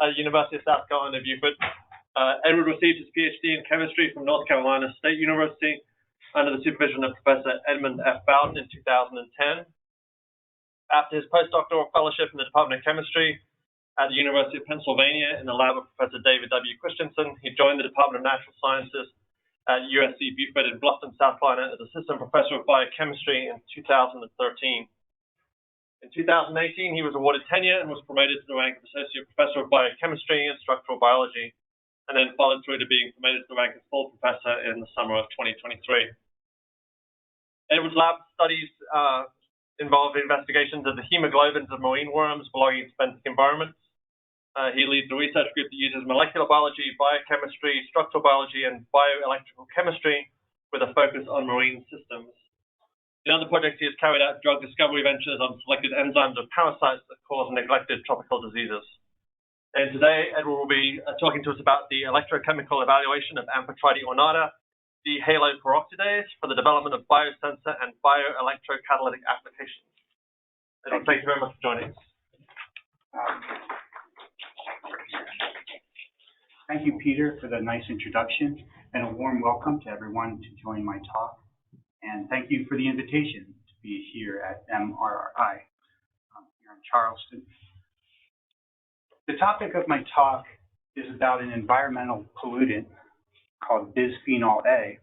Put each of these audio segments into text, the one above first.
at the University of South Carolina, Beaufort. Edward received his Ph.D. in chemistry from North Carolina State University under the supervision of Professor Edmund F. Bowden in 2010. After his postdoctoral fellowship in the Department of Chemistry at the University of Pennsylvania in the lab of Professor David W. Christensen, he joined the Department of Natural Sciences at USC Beaufort in Bluffton, South Carolina, as Assistant Professor of Biochemistry in 2013. In 2018, he was awarded tenure and was promoted to the rank of Associate Professor of Biochemistry and Structural Biology, and then followed through to being promoted to the rank of Full Professor in the summer of 2023. Edward's lab studies involve investigations of the hemoglobins of marine worms belonging to benthic environments. He leads a research group that uses molecular biology, biochemistry, structural biology, and bioelectrical chemistry with a focus on marine systems. In other projects, he has carried out drug discovery ventures on selected enzymes of parasites that cause neglected tropical diseases. And today, Edward will be talking to us about the electrochemical evaluation of Amphitrite ornata, Dehaloperoxidase, for the development of Biosensor and Bioelectrocatalytic applications. Edward, thank you very much for joining us. Thank you, Peter, for the nice introduction, and a warm welcome to everyone to join my talk. And thank you for the invitation to be here at MRRI here in Charleston. The topic of my talk is about an environmental pollutant called Bisphenol A.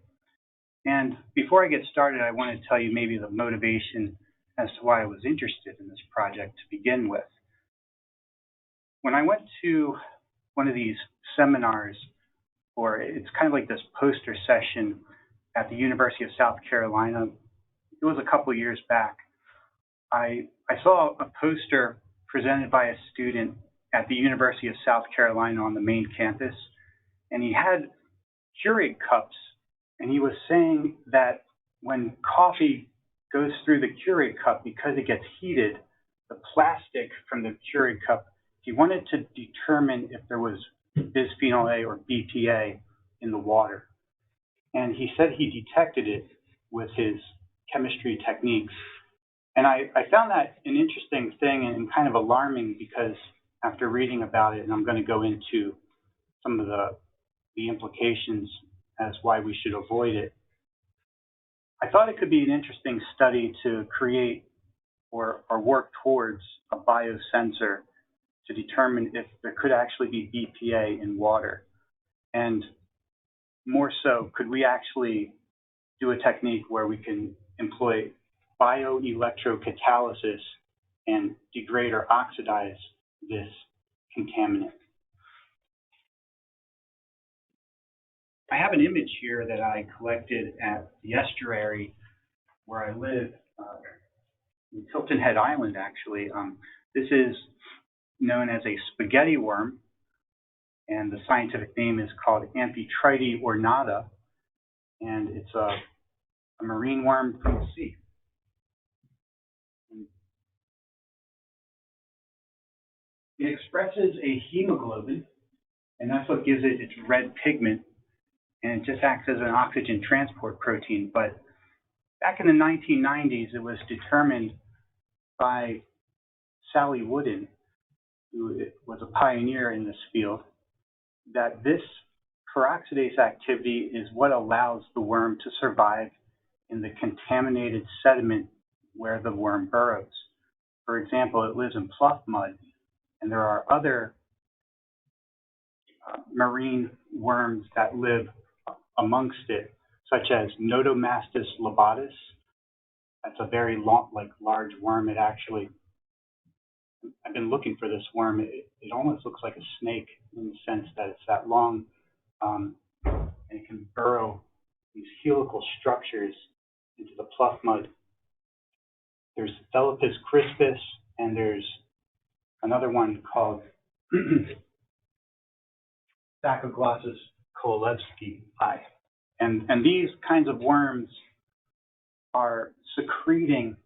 And before I get started, I want to tell you maybe the motivation as to why I was interested in this project to begin with. When I went to one of these seminars, or it's kind of like this poster session at the University of South Carolina, it was a couple of years back, I saw a poster presented by a student at the University of South Carolina on the main campus, and he had Keurig cups, and he was saying that when coffee goes through the Keurig cup, because it gets heated, the plastic from the Keurig cup, he wanted to determine if there was bisphenol A or BPA in the water. And he said he detected it with his chemistry techniques. And I found that an interesting thing and kind of alarming, because after reading about it, and I'm going to go into some of the implications as why we should avoid it, I thought it could be an interesting study to create or work towards a biosensor to determine if there could actually be BPA in water. And more so, could we actually do a technique where we can employ bioelectrocatalysis and degrade or oxidize this contaminant? I have an image here that I collected at the estuary where I live, in Hilton Head Island, actually. This is known as a spaghetti worm, and the scientific name is called Amphitrite ornata, and it's a marine worm from the sea. It expresses a hemoglobin, and that's what gives it its red pigment, and it just acts as an oxygen transport protein. But back in the 1990s, it was determined by Sally Wooden, who was a pioneer in this field, that this peroxidase activity is what allows the worm to survive in the contaminated sediment where the worm burrows. For example, it lives in pluff mud, and there are other marine worms that live amongst it, such as Notomastus lobatus. That's a very long, large worm. It actually, I've been looking for this worm. It almost looks like a snake in the sense that it's that long, and it can burrow these helical structures into the pluff mud. There's Dehaloperoxidase crispus, and there's another one called Sacoglossus kovalevsky. And these kinds of worms are secreting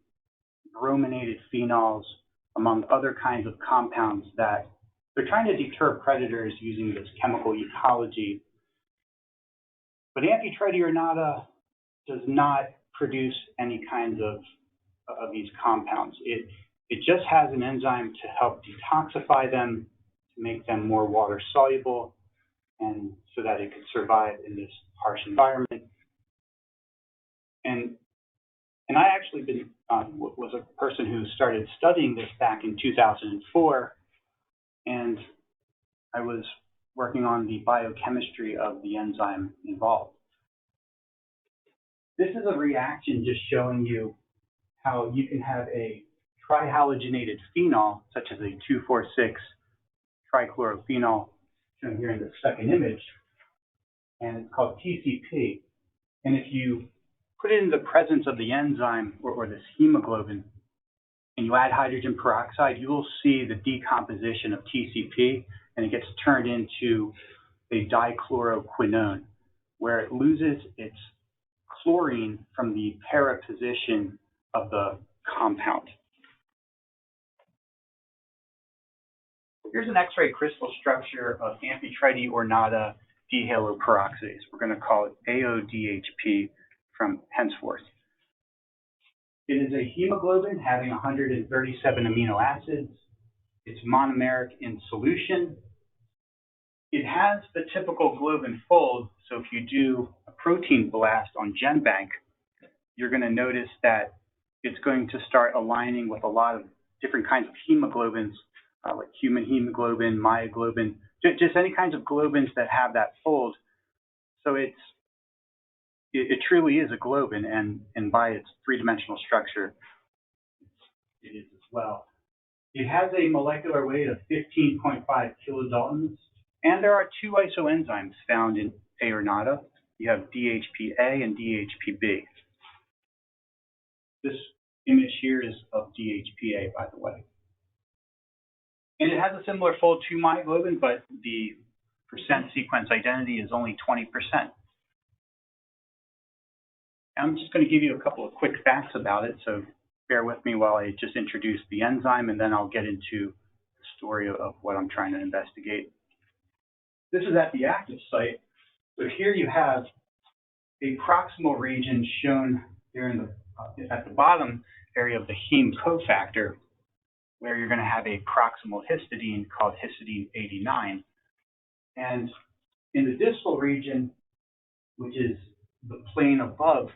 brominated phenols among other kinds of compounds that they're trying to deter predators using this chemical ecology. But Amphitrite ornata does not produce any kinds of these compounds. It just has an enzyme to help detoxify them, make them more water soluble, and so that it could survive in this harsh environment. And I actually was a person who started studying this back in 2004, and I was working on the biochemistry of the enzyme involved. This is a reaction just showing you how you can have a trihalogenated phenol, such as a 2,4,6-trichlorophenol, shown here in the second image, and it's called TCP. And if you put it in the presence of the enzyme or this hemoglobin, and you add hydrogen peroxide, you will see the decomposition of TCP, and it gets turned into a dichloroquinone, where it loses its chlorine from the para position of the compound. Here's an X-ray crystal structure of Amphitrite ornata Dehaloperoxidase. We're going to call it AODHP from henceforth. It is a hemoglobin having 137 amino acids. It's monomeric in solution. It has the typical globin fold, so if you do a protein blast on GenBank, you're going to notice that it's going to start aligning with a lot of different kinds of hemoglobins, like human hemoglobin, myoglobin, just any kinds of globins that have that fold. So it truly is a globin, and by its three-dimensional structure, it is as well. It has a molecular weight of 15.5 kilodaltons, and there are two isoenzymes found in ornata. You have DHPA and DHPB. This image here is of DHPA, by the way. And it has a similar fold to myoglobin, but the percent sequence identity is only 20%. I'm just going to give you a couple of quick facts about it, so bear with me while I just introduce the enzyme, and then I'll get into the story of what I'm trying to investigate. This is at the active site. So here you have a proximal region shown here in at the bottom area of the heme cofactor, where you're going to have a proximal histidine called histidine 89. And in the distal region, which is the plane above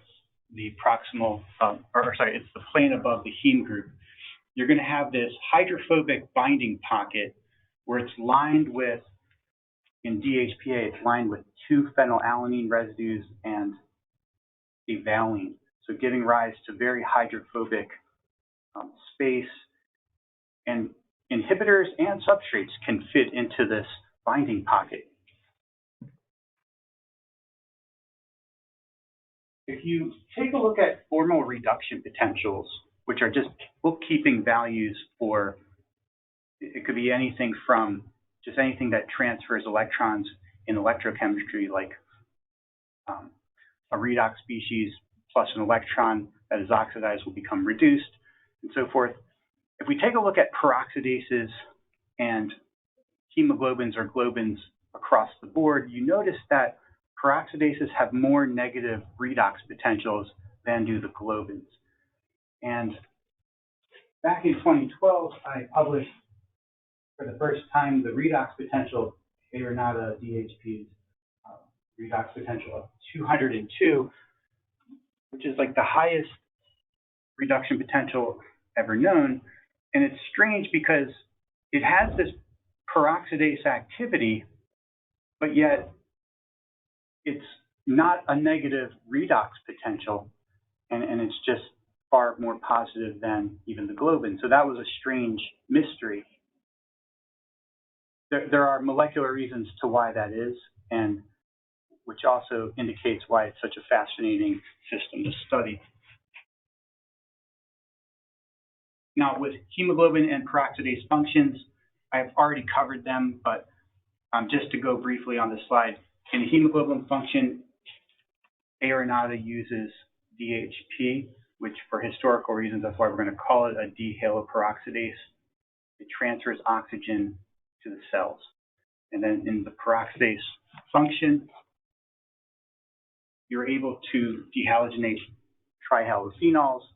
the proximal, it's the plane above the heme group, you're going to have this hydrophobic binding pocket where it's lined with, in DHPA, it's lined with 2 phenylalanine residues and a valine, so giving rise to very hydrophobic space. And inhibitors and substrates can fit into this binding pocket. If you take a look at formal reduction potentials, which are just bookkeeping values for, it could be anything from just anything that transfers electrons in electrochemistry, like a redox species plus an electron that is oxidized will become reduced, and so forth. If we take a look at peroxidases and hemoglobins or globins across the board, you notice that peroxidases have more negative redox potentials than do the globins. And back in 2012, I published for the first time the redox potential, ornata DHP's redox potential of 202, which is like the highest reduction potential ever known. And it's strange because it has this peroxidase activity, but yet it's not a negative redox potential, and it's just far more positive than even the globin. So that was a strange mystery. There are molecular reasons to why that is, and which also indicates why it's such a fascinating system to study. Now, with hemoglobin and peroxidase functions, I've already covered them, but just to go briefly on this slide, in the hemoglobin function, ornata uses DHP, which for historical reasons, that's why we're going to call it a dehaloperoxidase. It transfers oxygen to the cells. And then in the peroxidase function, you're able to dehalogenate trihalophenols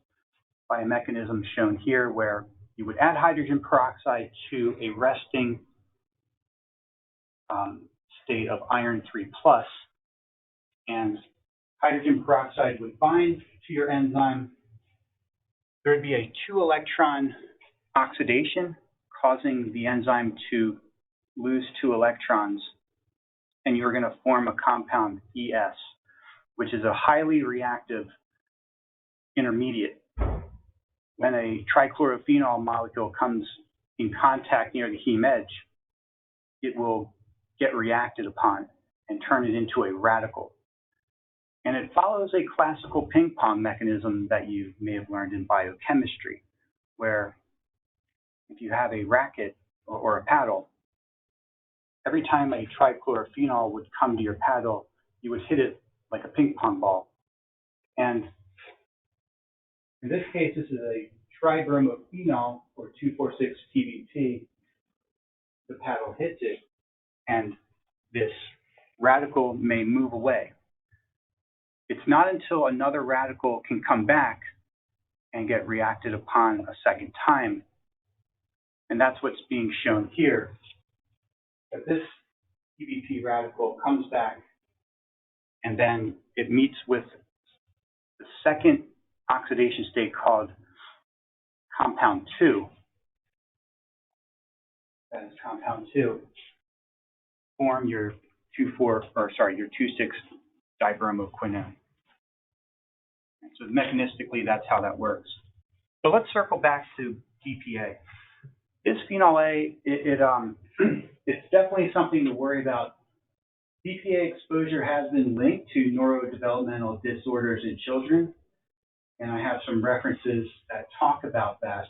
by a mechanism shown here where you would add hydrogen peroxide to a resting state of iron 3+, and hydrogen peroxide would bind to your enzyme. There would be a 2-electron oxidation, causing the enzyme to lose 2 electrons, and you're going to form a compound ES, which is a highly reactive intermediate. When a trichlorophenol molecule comes in contact near the heme edge, it will get reacted upon and turn it into a radical. And it follows a classical ping pong mechanism that you may have learned in biochemistry, where if you have a racket or a paddle, every time a trichlorophenol would come to your paddle, you would hit it like a ping pong ball. And in this case, this is a tribromophenol, or 2,4,6-TBP. The paddle hits it, and this radical may move away. It's not until another radical can come back and get reacted upon a second time, and that's what's being shown here, that this TBP radical comes back, and then it meets with the second oxidation state called compound 2. That is compound 2. Form your 2,6-dibromoquinone. And so mechanistically, that's how that works. So let's circle back to BPA. Bisphenol A, it's definitely something to worry about. BPA exposure has been linked to neurodevelopmental disorders in children, and I have some references that talk about that.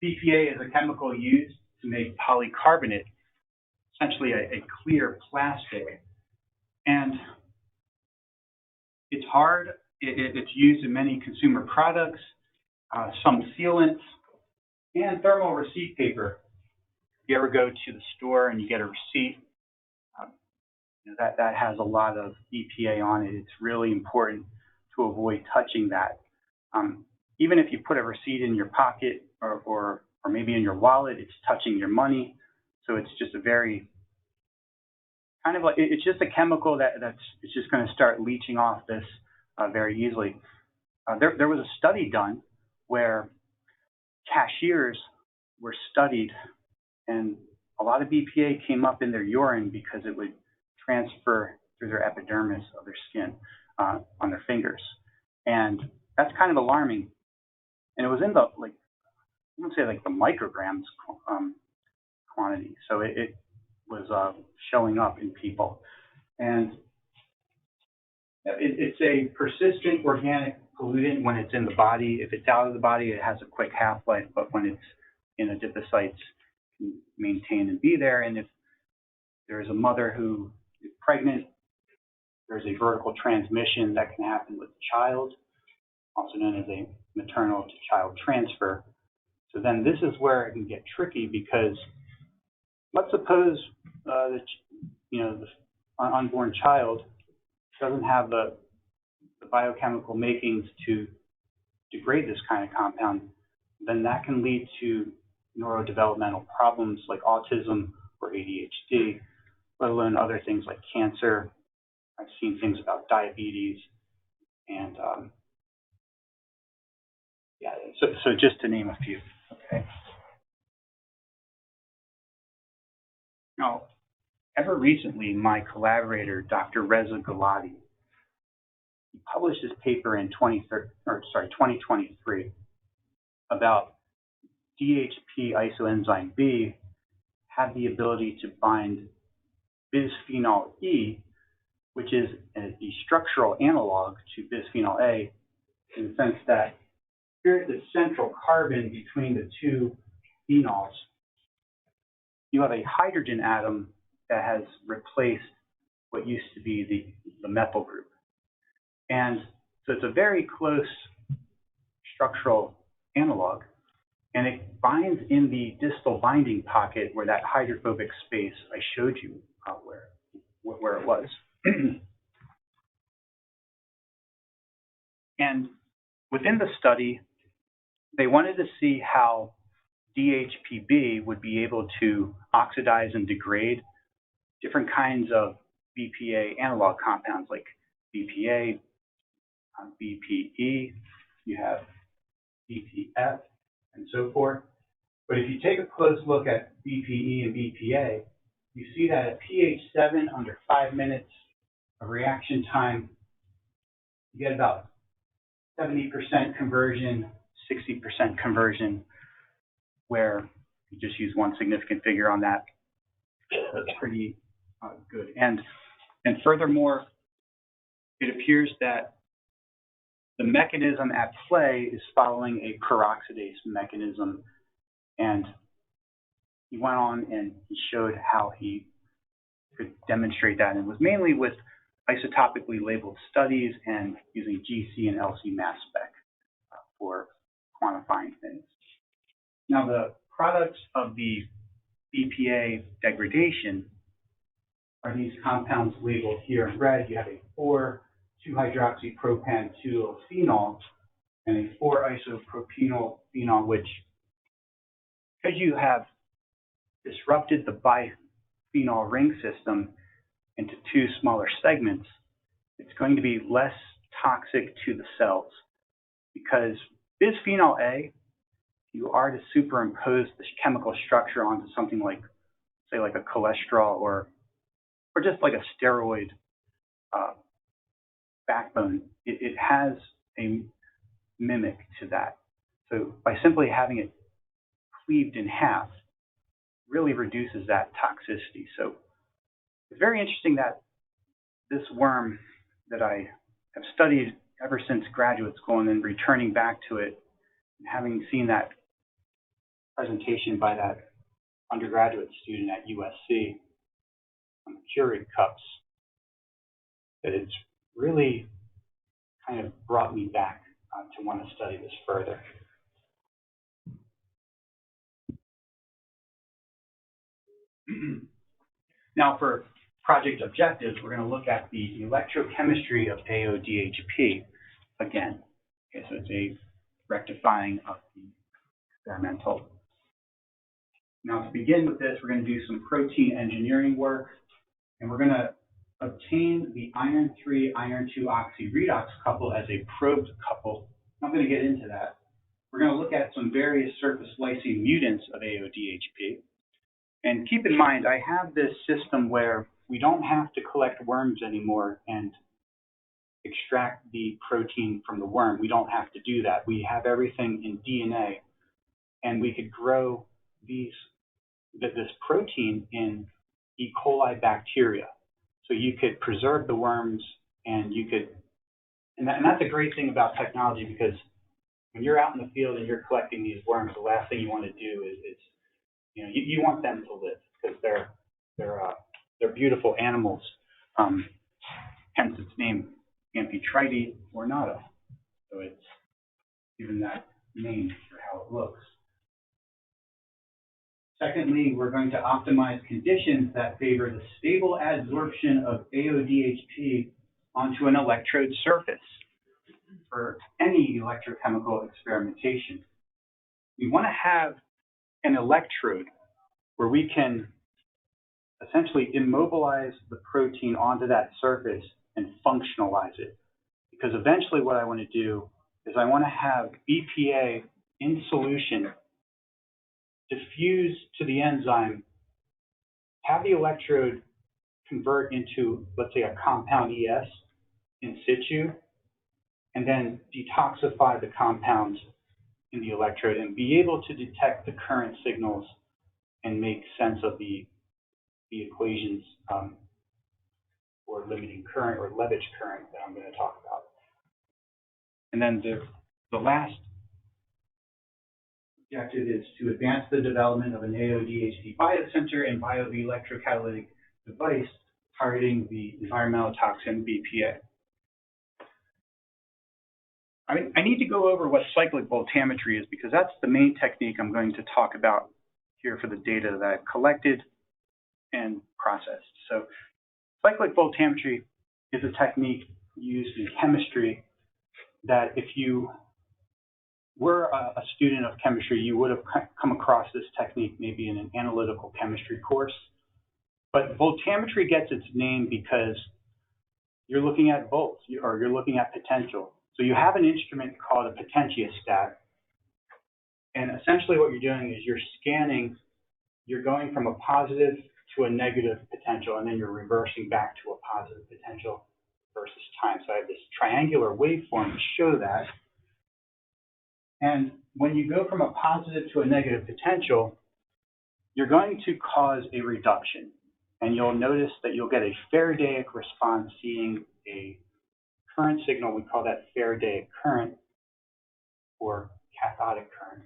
BPA is a chemical used to make polycarbonate, essentially a clear plastic. And it's hard. It's used in many consumer products, some sealants, and thermal receipt paper. If you ever go to the store and you get a receipt, that has a lot of BPA on it. It's really important to avoid touching that. Even if you put a receipt in your pocket or maybe in your wallet, it's touching your money. So it's just a very kind of like, it's just a chemical it's just going to start leaching off this very easily. There was a study done where cashiers were studied, and a lot of BPA came up in their urine because it would transfer through their epidermis of their skin on their fingers. And that's kind of alarming. And it was in the, like, I wouldn't say like the micrograms quantity. So it was showing up in people. And it's a persistent organic pollutant when it's in the body. If it's out of the body, it has a quick half-life, but when it's in adipocytes, it can maintain and be there. And if there's a mother who is pregnant, there's a vertical transmission that can happen with the child, also known as a maternal to child transfer. So then this is where it can get tricky, because let's suppose that the unborn child doesn't have the biochemical makings to degrade this kind of compound, then that can lead to neurodevelopmental problems like autism or ADHD, let alone other things like cancer. I've seen things about diabetes, and so just to name a few. Okay. Now, ever recently, my collaborator, Dr. Reza Galati, he published this paper in 2023 about DHP isoenzyme B had the ability to bind bisphenol E, which is a structural analog to bisphenol A, in the sense that here's the central carbon between the two phenols. You have a hydrogen atom that has replaced what used to be the methyl group. And so it's a very close structural analog, and it binds in the distal binding pocket where that hydrophobic space I showed you where it was. And within the study, they wanted to see how DHPB would be able to oxidize and degrade different kinds of BPA analog compounds like BPA, BPE, you have BPF, and so forth. But if you take a close look at BPE and BPA, you see that at pH 7, under 5 minutes of reaction time, you get about 70% conversion, 60% conversion, where you just use one significant figure on that. That's pretty good. And furthermore, it appears that the mechanism at play is following a peroxidase mechanism. And he went on and he showed how he could demonstrate that, and it was mainly with isotopically labeled studies and using GC and LC mass spec for quantifying things. Now, the products of the BPA degradation are these compounds labeled here in red. You have a 4,2-hydroxypropan-2-phenol and a 4-isopropenyl phenol, which, because you have disrupted the biphenols ring system into two smaller segments, it's going to be less toxic to the cells, because bisphenol A, you are to superimpose this chemical structure onto something like, say, like a cholesterol or just like a steroid backbone, it has a mimic to that. So by simply having it cleaved in half, really reduces that toxicity. So it's very interesting that this worm that I have studied ever since graduate school and then returning back to it, and having seen that presentation by that undergraduate student at USC on the Keurig cups, that it's really kind of brought me back to want to study this further. Now, for project objectives, we're going to look at the electrochemistry of AODHP again. Okay, so it's a rectifying of the experimental. Now, to begin with this, we're going to do some protein engineering work, and we're going to obtain the iron 3 iron 2 oxy redox couple as a probed couple. I'm going to get into that. We're going to look at some various surface lysine mutants of AODHP. And keep in mind, I have this system where we don't have to collect worms anymore and extract the protein from the worm. We don't have to do that. We have everything in DNA, and we could grow this protein in E. coli bacteria. So you could preserve the worms, and you could, and that's a great thing about technology, because when you're out in the field and you're collecting these worms, the last thing you want to do is you want them to live, because they're beautiful animals. Hence its name, Amphitrite ornata. So it's given that name for how it looks. Secondly, we're going to optimize conditions that favor the stable adsorption of AODHP onto an electrode surface for any electrochemical experimentation. We want to have an electrode where we can essentially immobilize the protein onto that surface and functionalize it. Because eventually what I want to do is I want to have BPA in solution diffuse to the enzyme, have the electrode convert into, let's say, a compound ES in situ, and then detoxify the compounds in the electrode and be able to detect the current signals and make sense of the equations for limiting current or Levitch current that I'm going to talk about. And then the last objective is to advance the development of an AODHP biosensor and bioelectrocatalytic device targeting the environmental toxin BPA. I need to go over what cyclic voltammetry is, because that's the main technique I'm going to talk about here for the data that I've collected and processed. So cyclic voltammetry is a technique used in chemistry that if you were a student of chemistry, you would have come across this technique maybe in an analytical chemistry course. But voltammetry gets its name because you're looking at volts, or you're looking at potential. So you have an instrument called a potentiostat, and essentially what you're doing is you're scanning, you're going from a positive to a negative potential, and then you're reversing back to a positive potential versus time. So I have this triangular waveform to show that. And when you go from a positive to a negative potential, you're going to cause a reduction. And you'll notice that you'll get a Faradaic response seeing a current signal. We call that Faradaic current or cathodic current.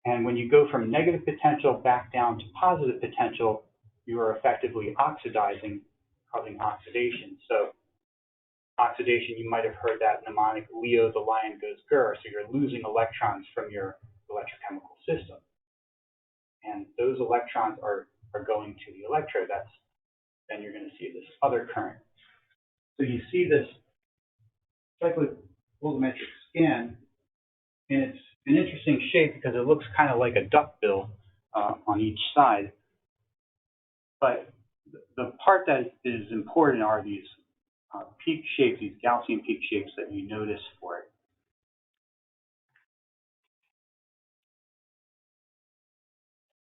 And when you go from negative potential back down to positive potential, you are effectively oxidizing, causing oxidation. So oxidation, you might have heard that mnemonic, Leo the lion goes grr. So you're losing electrons from your electrochemical system. And those electrons are going to the electrode. Then you're going to see this other current. So you see this cyclic voltammetric scan, and it's an interesting shape because it looks kind of like a duckbill on each side. But the part that is important are these peak shapes, these Gaussian peak shapes that you notice for it.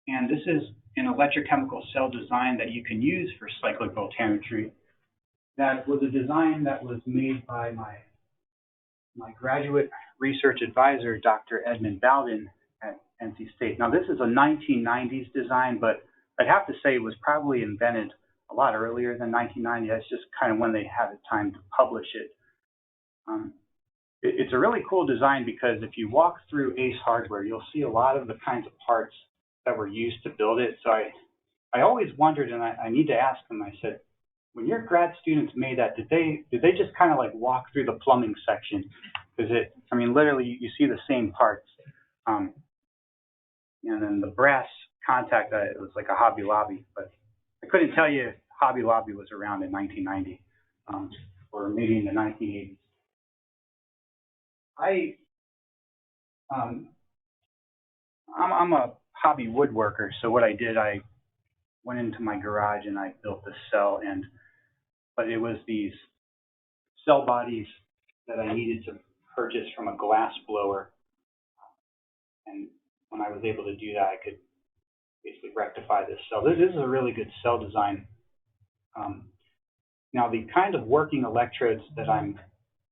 And this is an electrochemical cell design that you can use for cyclic voltammetry. That was a design that was made by my graduate research advisor, Dr. Edmund Bowden at NC State. Now, this is a 1990s design, but I'd have to say it was probably invented a lot earlier than 1990. That's just kind of when they had the time to publish it. It's a really cool design because if you walk through ACE hardware, you'll see a lot of the kinds of parts that were used to build it. So I always wondered, and I need to ask them, I said, when your grad students made that, did they just kind of like walk through the plumbing section? Because I mean, literally you see the same parts. And then the brass contact, it was like a Hobby Lobby, but I couldn't tell you if Hobby Lobby was around in 1990 or maybe in the 1980s. I'm a hobby woodworker, so what I did, I went into my garage and I built this cell, but it was these cell bodies that I needed to purchase from a glass blower, and when I was able to do that, I could basically rectify this cell. This is a really good cell design. Now, the kind of working electrodes that I'm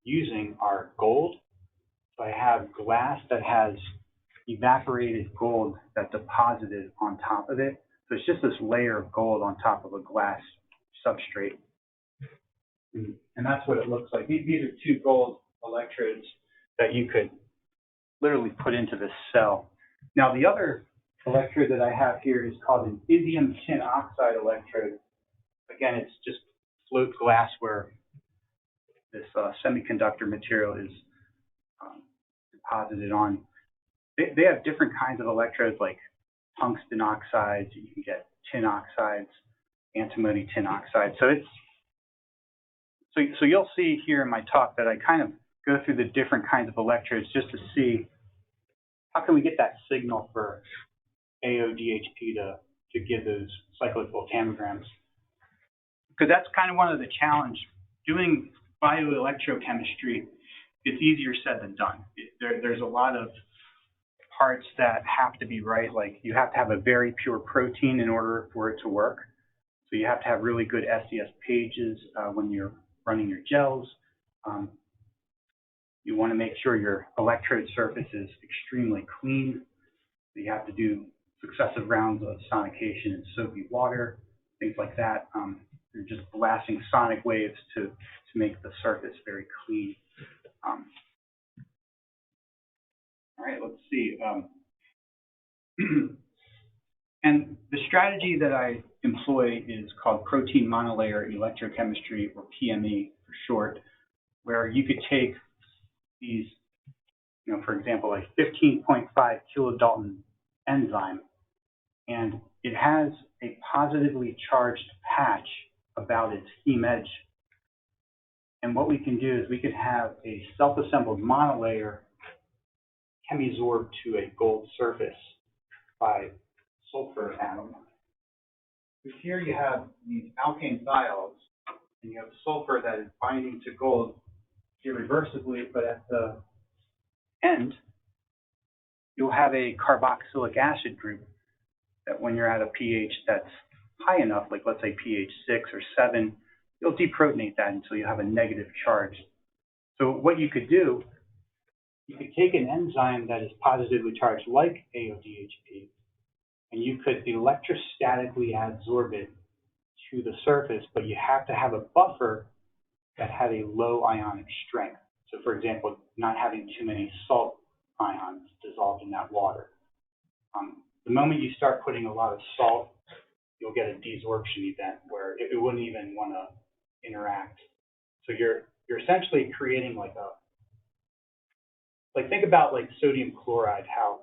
using are gold. So I have glass that has evaporated gold that deposited on top of it. So it's just this layer of gold on top of a glass substrate. And that's what it looks like. These are two gold electrodes that you could literally put into this cell. Now, the other electrode that I have here is called an indium tin oxide electrode. Again, it's just float glass where this semiconductor material is deposited on. They have different kinds of electrodes like tungsten oxides. You can get tin oxides, antimony tin oxide. So you'll see here in my talk that I kind of go through the different kinds of electrodes just to see how can we get that signal for AODHP to give those cyclic voltammograms. Because that's kind of one of the challenge. Doing bioelectrochemistry, it's easier said than done. There's a lot of parts that have to be right. Like you have to have a very pure protein in order for it to work. So you have to have really good SDS pages when you're running your gels. You want to make sure your electrode surface is extremely clean. So you have to do successive rounds of sonication in soapy water, things like that. You're just blasting sonic waves to make the surface very clean. All right, let's see. And the strategy that I employ is called protein monolayer electrochemistry, or PME for short, where you could take these, for example, like 15.5 kilodalton enzyme, and it has a positively charged patch about its heme edge. And what we can do is we could have a self-assembled monolayer chemisorbed to a gold surface by sulfur atom. But here you have these alkane thiols, and you have sulfur that is binding to gold irreversibly, but at the end, you'll have a carboxylic acid group that when you're at a pH that's high enough, like let's say pH 6 or 7, you'll deprotonate that until you have a negative charge. So what you could do, you could take an enzyme that is positively charged like AODHP, and you could electrostatically adsorb it to the surface, but you have to have a buffer that had a low ionic strength. So for example, not having too many salt ions dissolved in that water. The moment you start putting a lot of salt, you'll get a desorption event where it wouldn't even want to interact. So you're essentially creating like think about like sodium chloride, how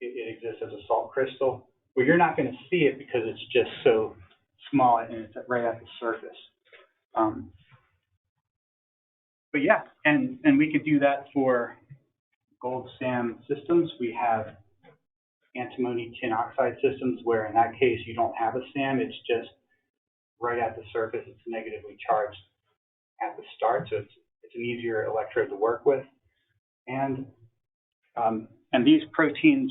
it exists as a salt crystal, where you're not going to see it because it's just so small and it's right at the surface. But yeah, and we could do that for gold SAM systems. We have antimony tin oxide systems where in that case you don't have a SAM, it's just right at the surface, it's negatively charged at the start, so it's an easier electrode to work with. And these proteins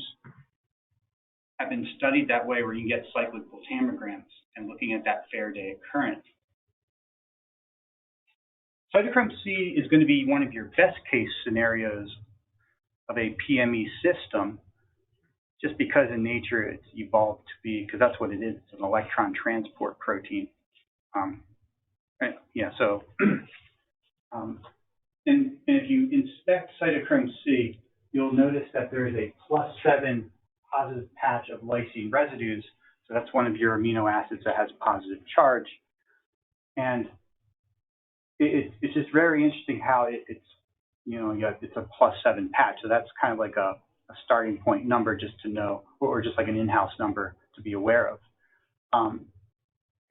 have been studied that way where you can get cyclic voltammograms and looking at that Faraday current. Cytochrome C is going to be one of your best case scenarios of a PME system, just because in nature it's evolved to be, because that's what it is, it's an electron transport protein. And if you inspect cytochrome C, you'll notice that there is a +7 positive patch of lysine residues. So that's one of your amino acids that has a positive charge. And it's just very interesting how it's a +7 patch. So that's kind of like a starting point number just to know, or just like an in-house number to be aware of.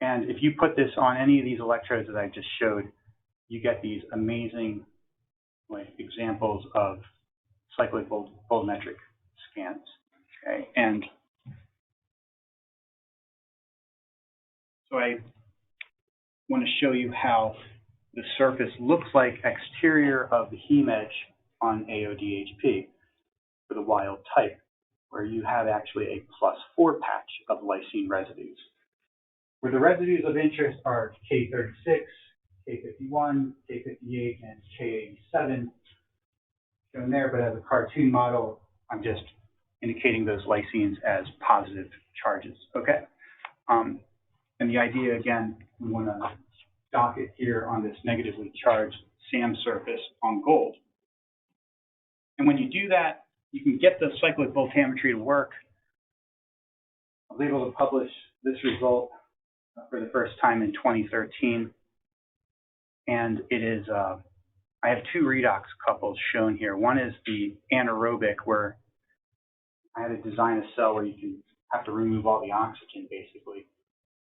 And if you put this on any of these electrodes that I just showed, you get these amazing examples of cyclic volumetric scans. Okay, and so I want to show you how the surface looks like exterior of the heme edge on AODHP for the wild type, where you have actually a +4 patch of lysine residues. Where the residues of interest are K36, K51, K58, and K87 shown there, but as a cartoon model, I'm just indicating those lysines as positive charges, okay? And the idea, again, we want to dock it here on this negatively charged SAM surface on gold. And when you do that, you can get the cyclic voltammetry to work. I was able to publish this result for the first time in 2013. And it is, I have two redox couples shown here. One is the anaerobic, where I had to design a cell where you can have to remove all the oxygen, basically.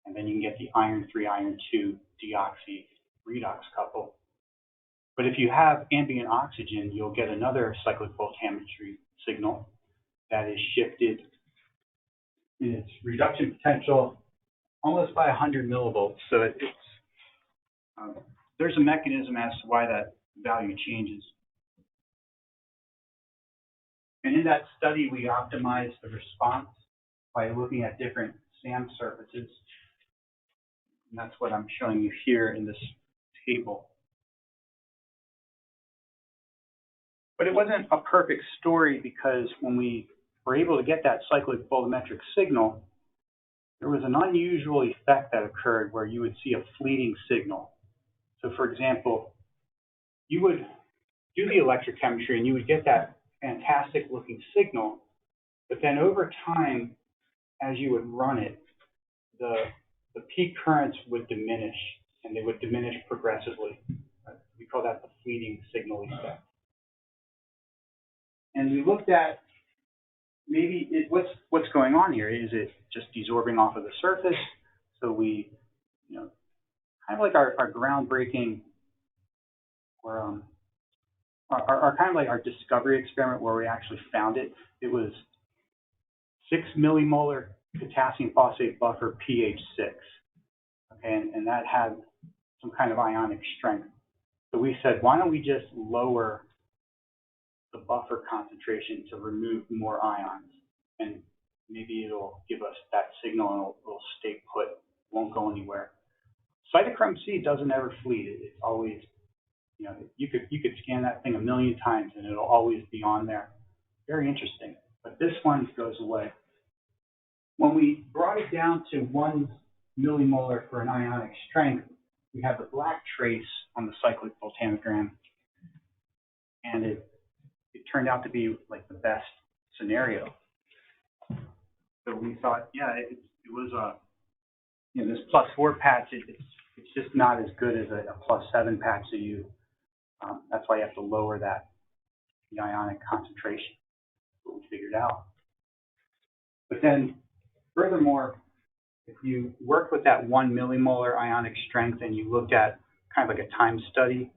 And then you can get the iron 3, iron 2 deoxy redox couple. But if you have ambient oxygen, you'll get another cyclic voltammetry signal that is shifted in its reduction potential almost by 100 millivolts. So there's a mechanism as to why that value changes. And in that study, we optimized the response by looking at different SAM surfaces. And that's what I'm showing you here in this table. But it wasn't a perfect story, because when we were able to get that cyclic volumetric signal, there was an unusual effect that occurred where you would see a fleeting signal. So for example, you would do the electrochemistry and you would get that fantastic looking signal, but then over time, as you would run it, the peak currents would diminish, and they would diminish progressively. We call that the fleeting signal effect. And we looked at maybe what's going on here. Is it just desorbing off of the surface? So we, kind of like our groundbreaking, or our kind of like our discovery experiment where we actually found it. It was 6 millimolar potassium phosphate buffer pH 6. Okay, and that had some kind of ionic strength. So we said, why don't we just lower the buffer concentration to remove more ions, and maybe it'll give us that signal and it'll stay put, won't go anywhere. Cytochrome C doesn't ever flee. It's always, you know, you could scan that thing 1,000,000 times and it'll always be on there. Very interesting. But this one goes away. When we brought it down to 1 millimolar for an ionic strength, we have the black trace on the cyclic voltammogram, and it turned out to be like the best scenario. So we thought, yeah, it was a, you know, this +4 patch, it's just not as good as a +7 patch. So that's why you have to lower the ionic concentration. That's what we figured out. But then, furthermore, if you worked with that 1 millimolar ionic strength and you looked at kind of like a time study,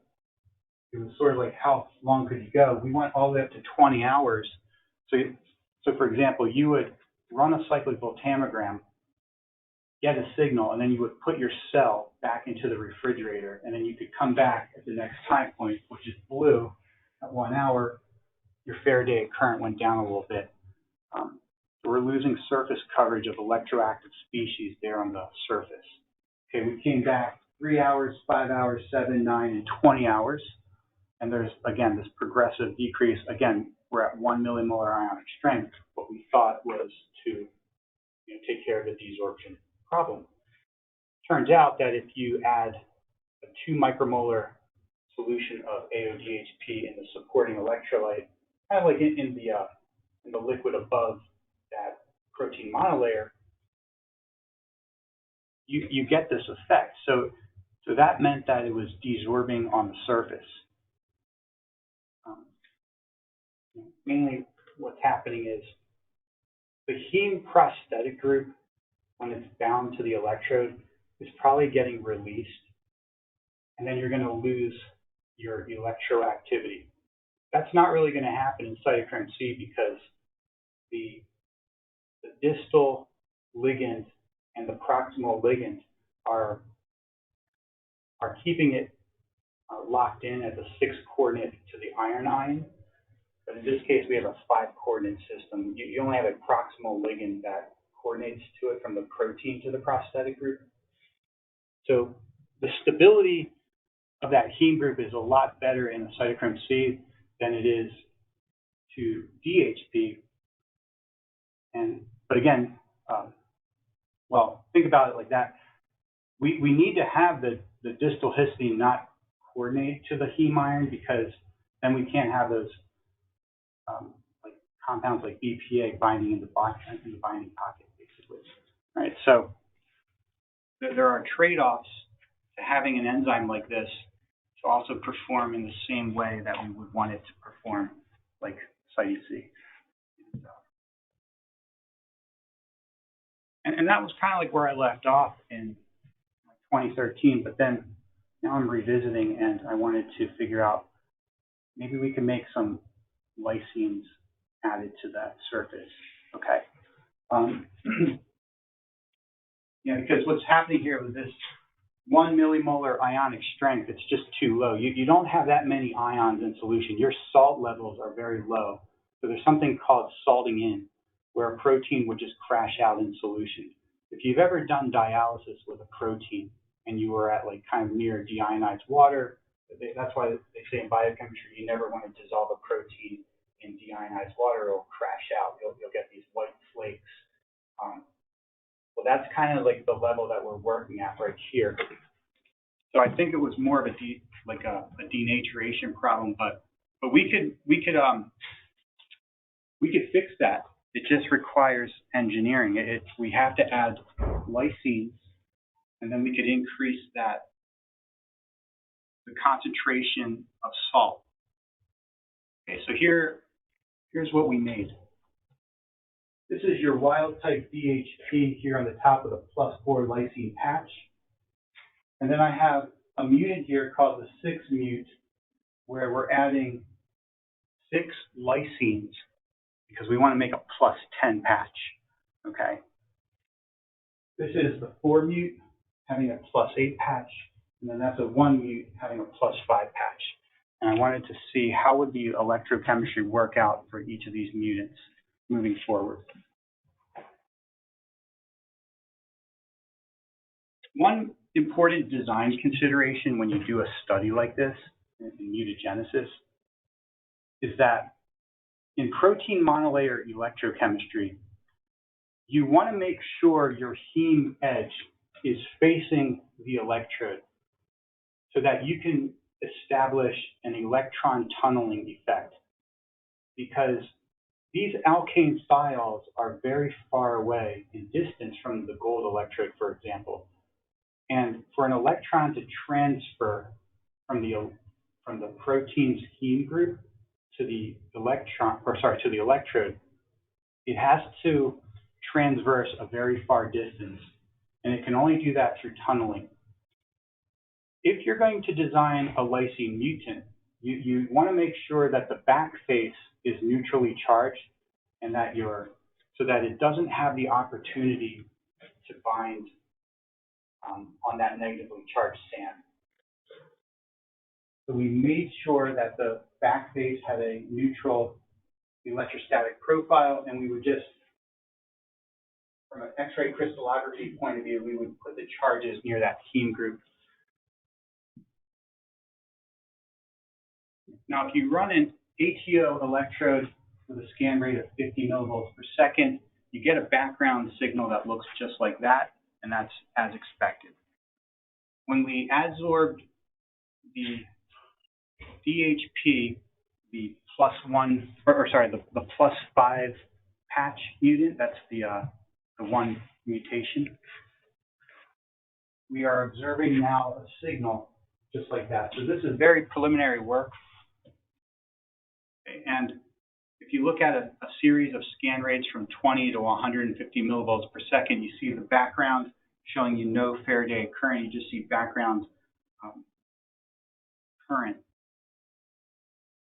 it was sort of like how long could you go? We went all the way up to 20 hours. So for example, you would run a cyclic voltammogram, get a signal, and then you would put your cell back into the refrigerator, and then you could come back at the next time point, which is blue. At 1 hour, your Faraday current went down a little bit. So we're losing surface coverage of electroactive species there on the surface. Okay, we came back 3 hours, 5 hours, 7, 9, and 20 hours. And there's, again, this progressive decrease. Again, we're at 1 millimolar ionic strength. What we thought was to take care of the desorption problem. Turns out that if you add a 2 micromolar solution of AODHP in the supporting electrolyte, kind of like in the liquid above that protein monolayer, you get this effect. So that meant that it was desorbing on the surface. Mainly what's happening is the heme prosthetic group, when it's bound to the electrode, is probably getting released, and then you're going to lose your electroactivity. That's not really going to happen in cytochrome C because the distal ligand and the proximal ligand are keeping it locked in as a 6 coordinate to the iron ion. But in this case, we have a 5 coordinate system. You only have a proximal ligand that coordinates to it from the protein to the prosthetic group. So the stability of that heme group is a lot better in a cytochrome C than it is to DHP. But again, well, think about it like that. We need to have the distal histidine not coordinate to the heme iron, because then we can't have those like compounds like BPA binding in the binding pocket, basically. Right. So there are trade-offs to having an enzyme like this to also perform in the same way that we would want it to perform, like Cyte-C. And that was kind of like where I left off in 2013, but then now I'm revisiting, and I wanted to figure out maybe we can make some lysines added to that surface. Okay. Because what's happening here with this 1 millimolar ionic strength, it's just too low. You don't have that many ions in solution. Your salt levels are very low. So there's something called salting in, where a protein would just crash out in solution. If you've ever done dialysis with a protein and you were at like kind of near deionized water, that's why they say in biochemistry you never want to dissolve a protein in deionized water, it'll crash out. You'll get these white flakes. Well, that's kind of like the level that we're working at right here. So I think it was more of a denaturation problem, but we could fix that. It just requires engineering. We have to add lysines, and then we could increase the concentration of salt. Okay, so here's what we made. This is your wild type DHP here on the top of the +4 lysine patch. And then I have a mutant here called the 6 mut, where we're adding 6 lysines because we want to make a +10 patch. Okay. This is the 4 mute having a +8 patch, and then that's a 1 mute having a +5 patch. And I wanted to see how would the electrochemistry work out for each of these mutants moving forward. One important design consideration when you do a study like this in mutagenesis is that in protein monolayer electrochemistry, you want to make sure your heme edge is facing the electrode so that you can establish an electron tunneling effect, because these alkane thiols are very far away in distance from the gold electrode, for example. And for an electron to transfer from the protein's heme group to the electrode, it has to transverse a very far distance, and it can only do that through tunneling. If you're going to design a lysine mutant, you want to make sure that the back face is neutrally charged, and that so that it doesn't have the opportunity to bind on that negatively charged sand. So we made sure that the back face had a neutral electrostatic profile, and we would just, from an X-ray crystallography point of view, we would put the charges near that heme group. Now, if you run an ATO electrode with a scan rate of 50 millivolts per second, you get a background signal that looks just like that, and that's as expected. When we adsorbed the DHP, the +5 patch mutant, that's the 1 mutation, we are observing now a signal just like that. So this is very preliminary work. And if you look at a series of scan rates from 20 to 150 millivolts per second, you see the background showing you no Faraday current. You just see background current.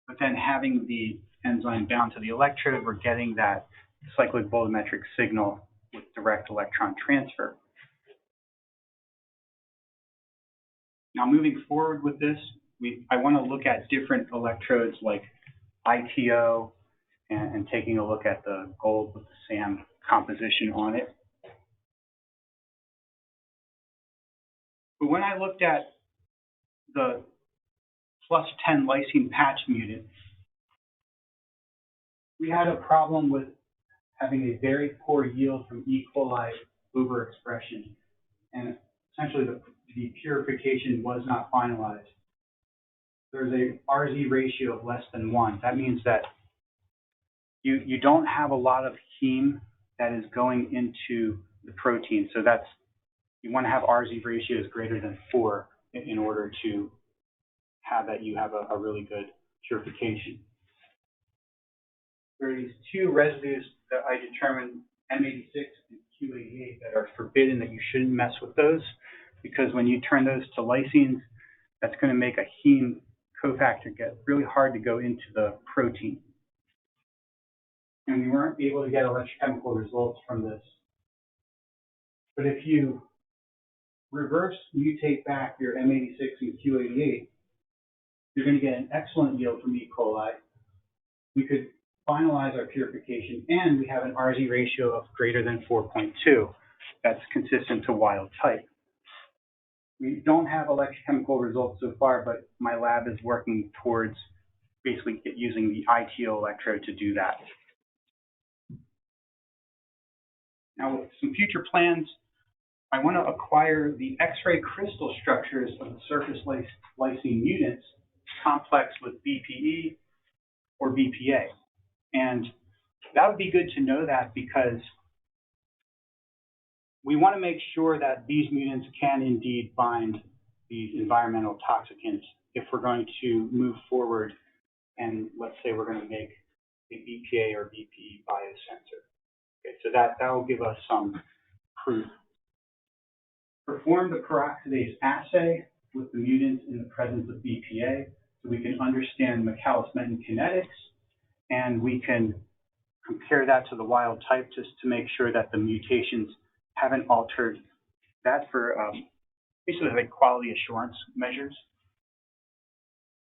But then having the enzyme bound to the electrode, we're getting that cyclic volumetric signal with direct electron transfer. Now, moving forward with this, I want to look at different electrodes like ITO and taking a look at the gold with the SAM composition on it. But when I looked at the +10 lysine patch mutant, we had a problem with having a very poor yield from E. coli overexpression, and essentially the purification was not finalized. There's a RZ ratio of less than 1. That means that you don't have a lot of heme that is going into the protein. So you want to have RZ ratios greater than 4 in order to have that you have a really good purification. There are these 2 residues that I determined, M86 and Q88, that are forbidden, that you shouldn't mess with those, because when you turn those to lysines, that's going to make a heme cofactor get really hard to go into the protein. And we weren't able to get electrochemical results from this. But if you reverse mutate back your M86 and Q88, you're going to get an excellent yield from E. coli. We could finalize our purification, and we have an RZ ratio of greater than 4.2. That's consistent to wild type. We don't have electrochemical results so far, but my lab is working towards basically using the ITO electrode to do that. Now, with some future plans, I want to acquire the X-ray crystal structures of the surface lysine mutants complex with BPE or BPA. And that would be good to know that, because we want to make sure that these mutants can indeed bind these environmental toxicants if we're going to move forward and let's say we're going to make a BPA or BPE biosensor. Okay, so that will give us some proof. Perform the peroxidase assay with the mutants in the presence of BPA so we can understand McAllis-Menten kinetics, and we can compare that to the wild type just to make sure that the mutations haven't altered that for basically like quality assurance measures.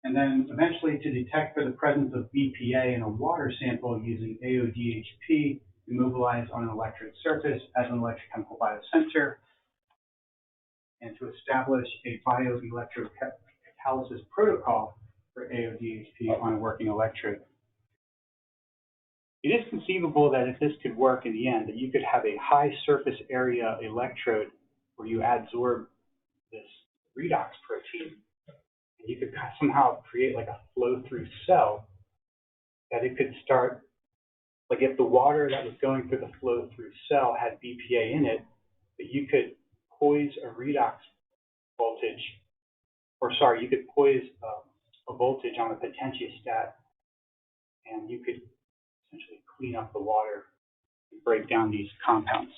And then eventually to detect for the presence of BPA in a water sample using AODHP immobilized on an electrode surface as an electrochemical biosensor, and to establish a bioelectrocatalysis protocol for AODHP on a working electrode. It is conceivable that if this could work in the end, that you could have a high surface area electrode where you adsorb this redox protein, and you could somehow create like a flow-through cell that it could start, like if the water that was going through the flow-through cell had BPA in it, that you could poise a redox voltage, or sorry, you could poise a voltage on a potentiostat, and you could essentially clean up the water and break down these compounds.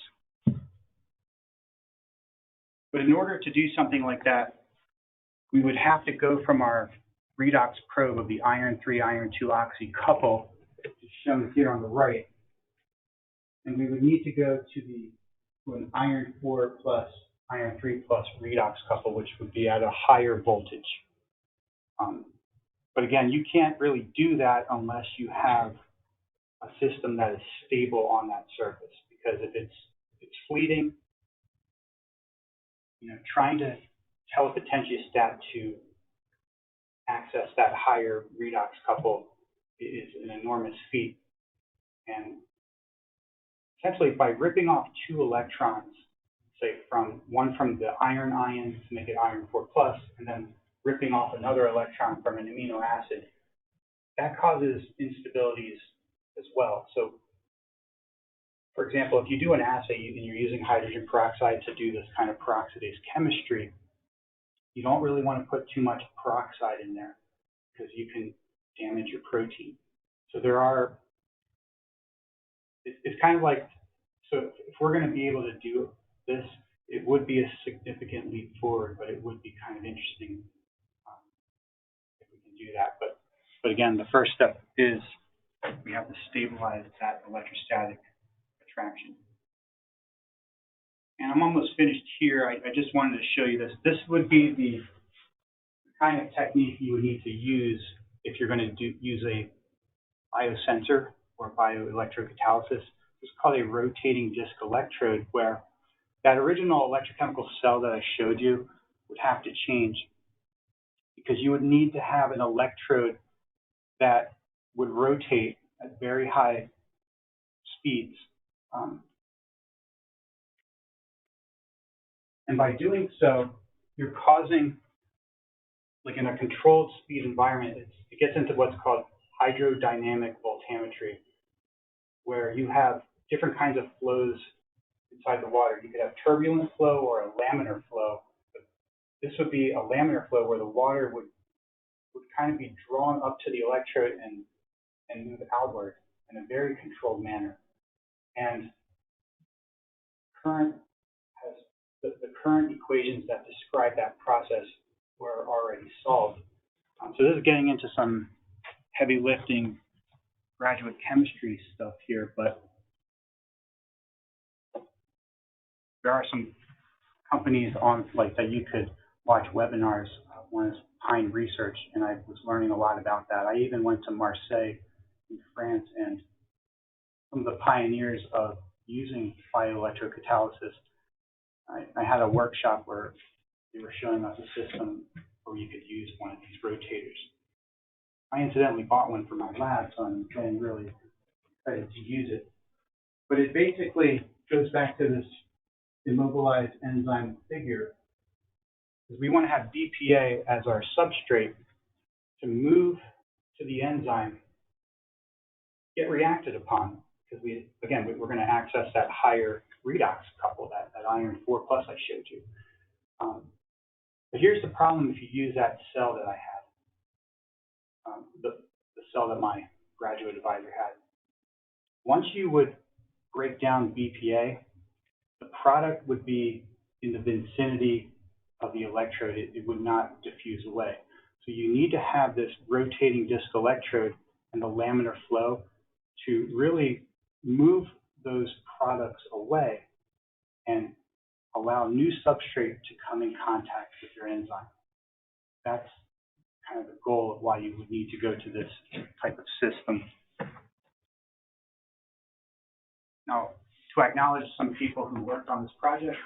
But in order to do something like that, we would have to go from our redox probe of the iron 3, iron 2 oxy couple, which is shown here on the right, and we would need to go to an iron 4 plus iron 3 plus redox couple, which would be at a higher voltage. But again, you can't really do that unless you have a system that is stable on that surface, because if it's fleeting, trying to tell a potentiostat to access that higher redox couple is an enormous feat. And essentially, by ripping off 2 electrons, say one from the iron ion to make it iron 4 plus, and then ripping off another electron from an amino acid, that causes instabilities as well. So, for example, if you do an assay and you're using hydrogen peroxide to do this kind of peroxidase chemistry, you don't really want to put too much peroxide in there because you can damage your protein. So it's kind of like, so if we're going to be able to do this, it would be a significant leap forward, but it would be kind of interesting if we can do that. But again, the first step is we have to stabilize that electrostatic attraction. And I'm almost finished here. I just wanted to show you this. This would be the kind of technique you would need to use if you're going to use a biosensor or bioelectrocatalysis. It's called a rotating disc electrode, where that original electrochemical cell that I showed you would have to change, because you would need to have an electrode that would rotate at very high speeds. And by doing so, you're causing, like in a controlled speed environment, it gets into what's called hydrodynamic voltammetry, where you have different kinds of flows inside the water. You could have turbulent flow or a laminar flow. But this would be a laminar flow where the water would kind of be drawn up to the electrode and move outward in a very controlled manner. And the current equations that describe that process were already solved. So this is getting into some heavy lifting graduate chemistry stuff here, but there are some companies on that you could watch webinars. One is Pine Research, and I was learning a lot about that. I even went to Marseille in France, and some of the pioneers of using bioelectrocatalysis, I had a workshop where they were showing us a system where you could use one of these rotators. I incidentally bought one for my lab, so I'm getting really excited to use it. But it basically goes back to this immobilized enzyme figure, because we want to have BPA as our substrate to move to the enzyme, get reacted upon, because we're going to access that higher redox couple, that iron 4 plus I showed you. But here's the problem if you use that cell that I had, the cell that my graduate advisor had. Once you would break down BPA, the product would be in the vicinity of the electrode. It would not diffuse away. So you need to have this rotating disc electrode and the laminar flow to really move those products away and allow new substrate to come in contact with your enzyme. That's kind of the goal of why you would need to go to this type of system. Now, to acknowledge some people who worked on this project,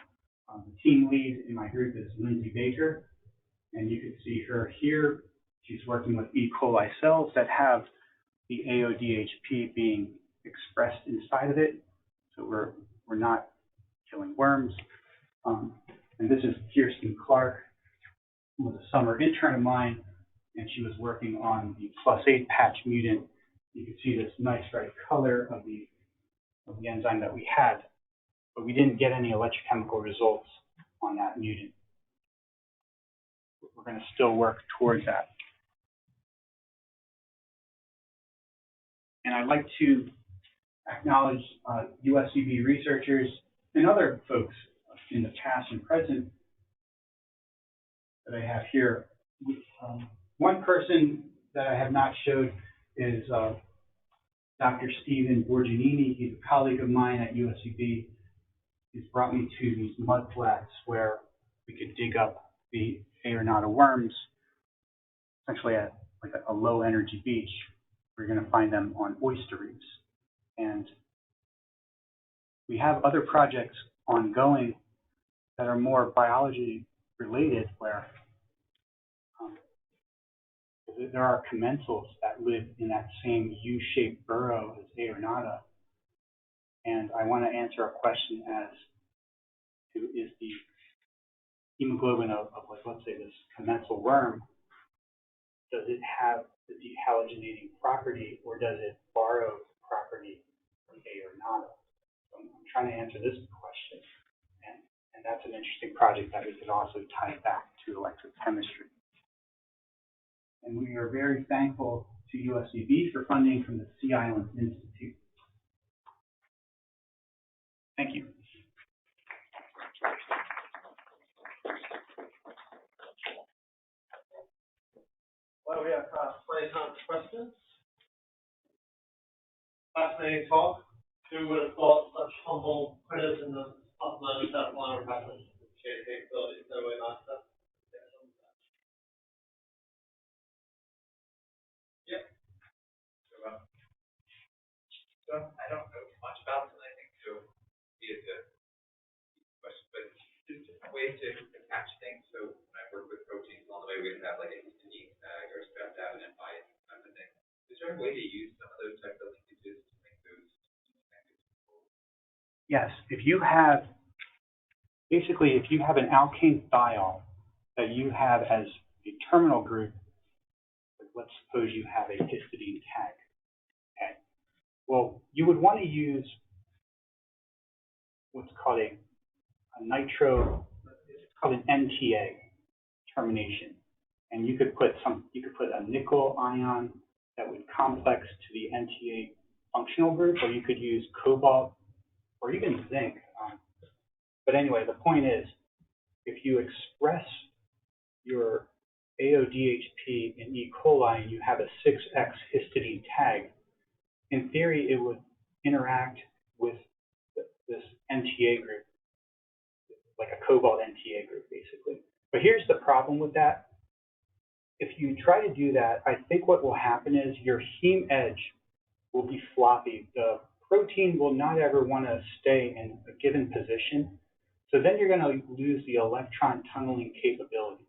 the team lead in my group is Lindsay Baker, and you can see her here. She's working with E. coli cells that have the AODHP being expressed inside of it, so we're not killing worms. And this is Kirsten Clark, who was a summer intern of mine, and she was working on the +8 patch mutant. You can see this nice bright color of the enzyme that we had, but we didn't get any electrochemical results on that mutant. We're going to still work towards that. And I'd like to acknowledge USCB researchers and other folks in the past and present that I have here. One person that I have not showed is Dr. Stephen Borginini. He's a colleague of mine at USCB. He's brought me to these mud flats where we could dig up the ornata worms, essentially at like a low energy beach. We're going to find them on oyster reefs. And we have other projects ongoing that are more biology related, where there are commensals that live in that same U-shaped burrow as ornata. And I want to answer a question as to, is the hemoglobin of like, let's say this commensal worm, does it have the dehalogenating property, or does it borrow the property from ornata? So I'm trying to answer this question, and that's an interesting project that we could also tie back to electrochemistry. And we are very thankful to USCB for funding from the Sea Islands Institute. Thank you. Well, we have plenty of time for questions. Fascinating talk. Who would have thought such humble quiz in the upload that line of reference to shade capabilities? So really nice stuff. Yep. So I don't know much about them. I think so. Be a good question, but there's different ways to attach things. So when I work with proteins, along the way we would have like a histidine tag or a streptavidin and bias kind of thing. Is there a way to use some of those types of linkages to make those connected? Yes, if you have, basically, if you have an alkane thiol that you have as a terminal group, let's suppose you have a histidine tag. Okay. Well, you would want to use what's called a nitro, it's called an NTA termination. And you could put a nickel ion that would complex to the NTA functional group, or you could use cobalt or even zinc. But anyway, the point is, if you express your AODHP in E. coli and you have a 6X histidine tag, in theory, it would interact with this NTA group, like a cobalt NTA group, basically. But here's the problem with that. If you try to do that, I think what will happen is your heme edge will be floppy. The protein will not ever want to stay in a given position. So then you're going to lose the electron tunneling capability.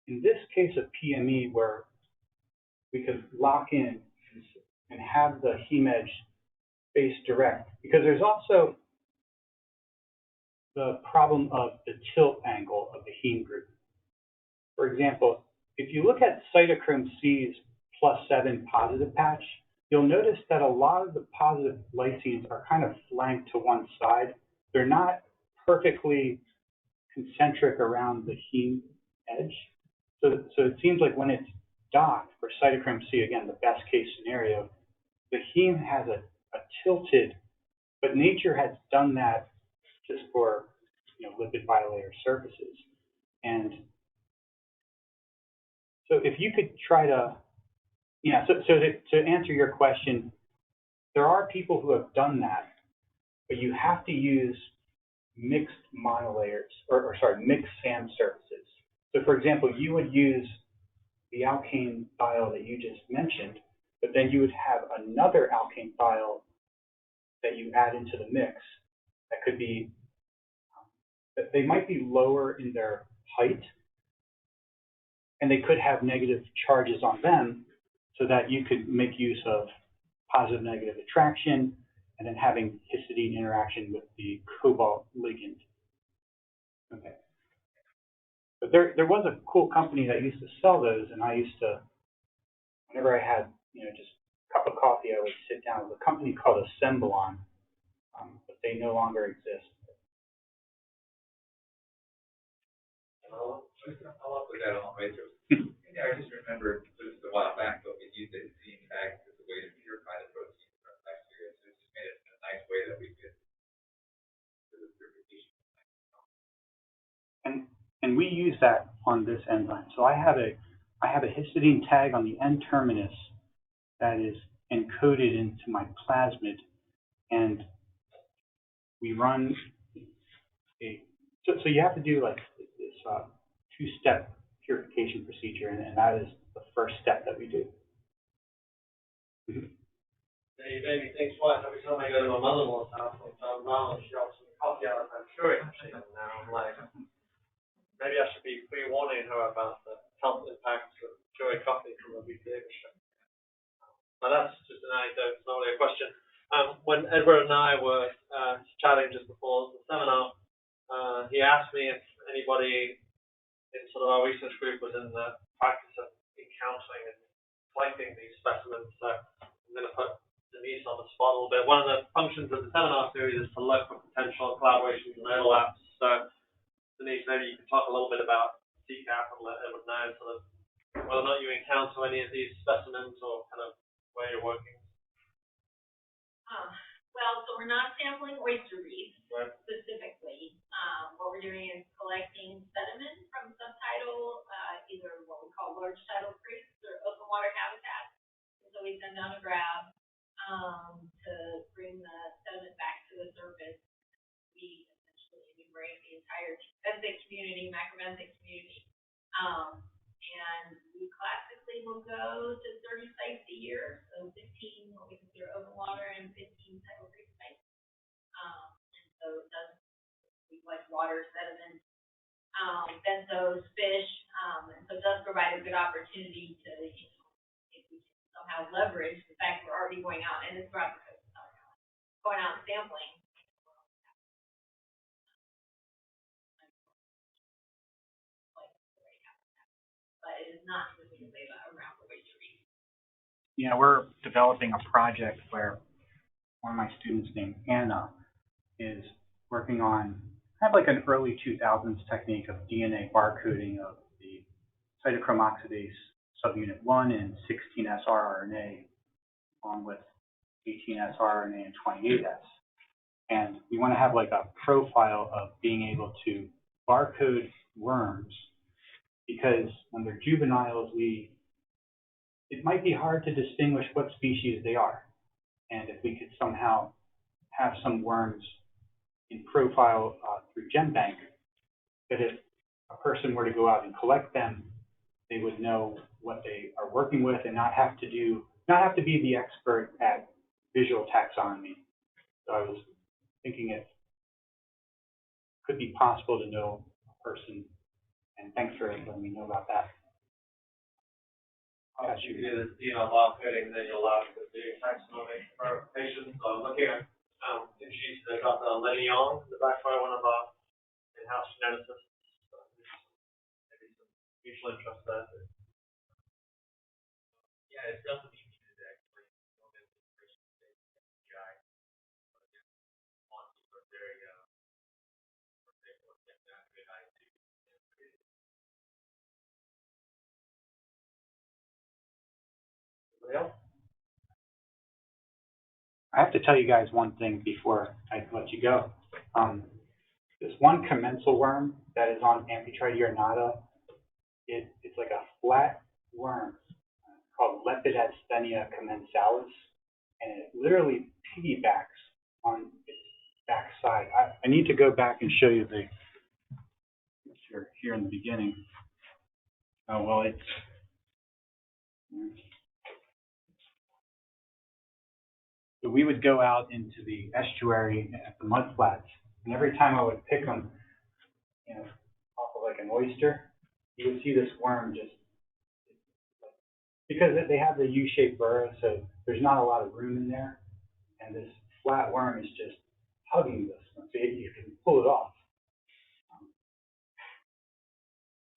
In this case of PME, where we could lock in and have the heme edge face direct, because there's also the problem of the tilt angle of the heme group. For example, if you look at cytochrome C's +7 positive patch, you'll notice that a lot of the positive lysines are kind of flanked to one side. They're not perfectly concentric around the heme edge. So it seems like when it's docked for cytochrome C, again, the best case scenario, the heme has a tilted, but nature has done that just for lipid bilayer surfaces. And so if you could try to, to answer your question, there are people who have done that, but you have to use mixed monolayers, or sorry, mixed sand surfaces. So for example, you would use the alkane thiol that you just mentioned, but then you would have another alkane thiol that you add into the mix that could be, that they might be lower in their height, and they could have negative charges on them, so that you could make use of positive negative attraction and then having histidine interaction with the cobalt ligand. Okay. But there was a cool company that used to sell those, and I used to, whenever I had, just a cup of coffee, I would sit down with a company called Assembleon, but they no longer exist. I'll up with that along the way too. Yeah, I just remember just a while back, but we used the histidine tag as a way to purify the protein from bacteria. So it just made it a nice way that we could do the purification. And we use that on this enzyme. So I have a histidine tag on the N-terminus that is encoded into my plasmid, and we run so you have to do like this two-step purification procedure, and that is the first step that we do. You made me think twice every time I go to my mother-in-law's house on John Brown, she offers me coffee out of her Keurig machine, and now I'm like, maybe I should be pre-warning her about the health impacts of Keurig coffee from a BPA machine. But that's just an anecdote, it's not really a question. When Edward and I were chatting just before the seminar, he asked me if anybody in sort of our research group was in the practice of encountering and collecting these specimens. So I'm going to put Denise on the spot a little bit. One of the functions of the seminar series is to look for potential collaborations and overlaps. So Denise, maybe you can talk a little bit about CCAP and let everyone know sort of whether or not you encounter any of these specimens or kind of where you're working. Well, so we're not sampling oyster reefs Right. specifically. What we're doing is collecting sediment from subtidal, either what we call large tidal creeks or open water habitats. And so we send down a grab to bring the sediment back to the surface. We essentially enumerate the entire benthic community, macrobenthic community. And we classically will go to 30 sites a year, so 15 what we consider open water and 15 tidal creek sites. And so it does, we collect water, sediment, benzos, fish, and so it does provide a good opportunity to, if we can somehow leverage the fact we're already going out, and it's throughout the coast of South Carolina, going out and sampling. But it is not specifically around the oyster reef. We're developing a project where one of my students named Anna is working on kind of like an early 2000s technique of DNA barcoding of the cytochrome oxidase subunit 1 and 16S rRNA, along with 18S rRNA and 28S. And we want to have like a profile of being able to barcode worms, because when they're juveniles, it might be hard to distinguish what species they are. And if we could somehow have some worms in profile through GenBank, that if a person were to go out and collect them, they would know what they are working with and not have to be the expert at visual taxonomy. So I was thinking it could be possible to know a person, and thanks for letting me know about that. As you do this DNA barcoding, then you'll allow us to do taxonomic verifications. So I'm looking at introducing Dr. Lenny Young in the back row, one of our in-house geneticists. So maybe some mutual interest there too. Yeah, it's definitely needed actually. Anybody else? I have to tell you guys one thing before I let you go. This one commensal worm that is on Amphitrite ornata, it's like a flat worm called Lepidasthenia commensalis, and it literally piggybacks on its back side. I need to go back and show you the picture here in the beginning. Well, it's so we would go out into the estuary at the mud flats, and every time I would pick them, you know, off of like an oyster, you would see this worm just because they have the U-shaped burrow, so there's not a lot of room in there, and this flat worm is just hugging this one, so you can pull it off.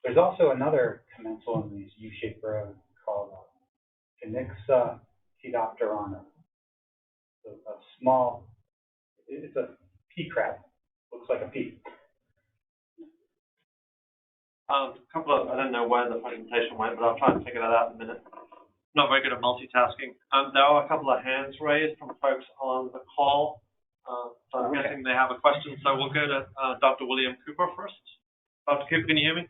There's also another commensal in these U-shaped burrows called Conyxa pedopterana. So a small, it's a pea crab, looks like a pea. A couple of, I don't know where the presentation went, but I'll try and figure that out in a minute. Not very good at multitasking. There are a couple of hands raised from folks on the call. So I'm guessing they have a question. So we'll go to Dr. William Cooper first. Dr. Cooper, can you hear me?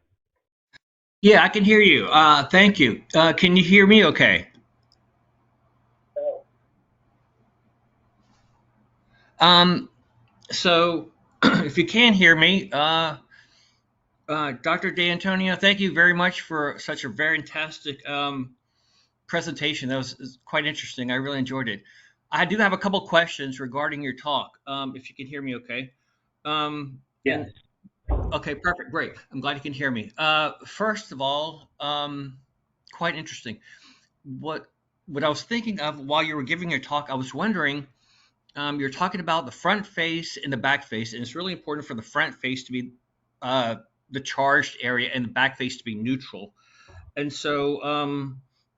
Yeah, I can hear you. Thank you. Can you hear me okay? So if you can hear me, Dr. D'Antonio, thank you very much for such a very fantastic presentation. That was quite interesting. I really enjoyed it. I do have a couple questions regarding your talk, if you can hear me okay. Yes. Okay, perfect, great. I'm glad you can hear me. First of all, quite interesting. What I was thinking of while you were giving your talk, I was wondering, you're talking about the front face and the back face, and it's really important for the front face to be the charged area and the back face to be neutral. And so,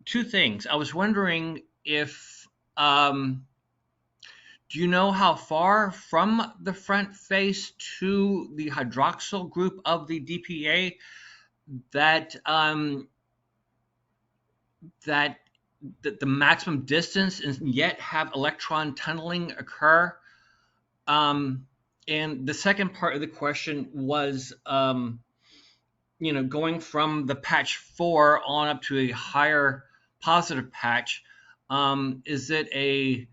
two things. I was wondering if, do you know how far from the front face to the hydroxyl group of the DPA that the maximum distance and yet have electron tunneling occur? And the second part of the question was, going from the patch 4 on up to a higher positive patch, is it a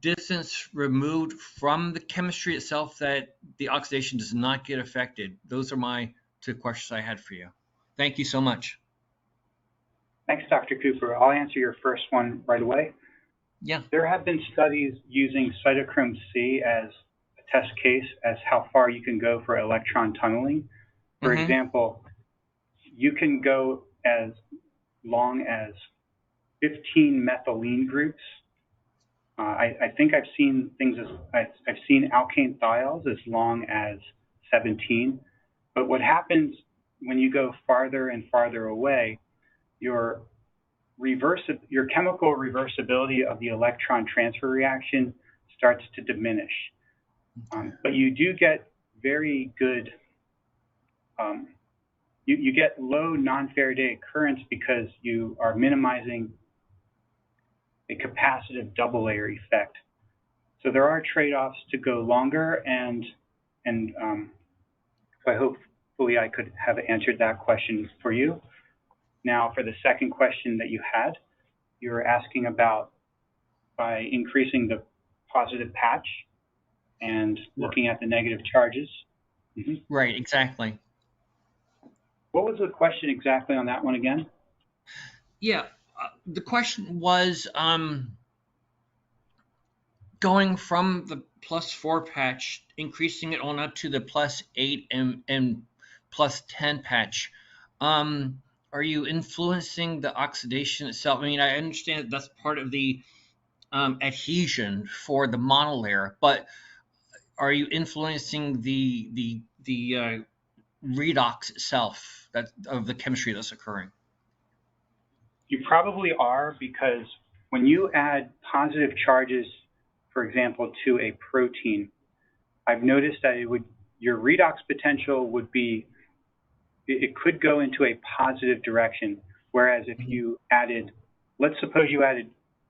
distance removed from the chemistry itself that the oxidation does not get affected? Those are my two questions I had for you. Thank you so much. Thanks, Dr. Cooper. I'll answer your first one right away. Yeah. There have been studies using cytochrome C as a test case as how far you can go for electron tunneling. For example, you can go as long as 15 methylene groups. I think I've seen things as I've seen alkane thiols as long as 17. But what happens when you go farther and farther away, your chemical reversibility of the electron transfer reaction starts to diminish. But you do get very good, you get low non-Faraday currents because you are minimizing a capacitive double layer effect. So there are trade-offs to go longer, and so hopefully I could have answered that question for you. Now, for the second question that you had, you were asking about by increasing the positive patch and looking at the negative charges. Right, exactly. What was the question exactly on that one again? Yeah, the question was going from the +4 patch, increasing it on up to the +8 and +10 patch. Are you influencing the oxidation itself? I mean, I understand that's part of the adhesion for the monolayer, but are you influencing the redox itself of the chemistry that's occurring? You probably are, because when you add positive charges, for example, to a protein, I've noticed that your redox potential would be, it could go into a positive direction. Whereas if you added, let's suppose you added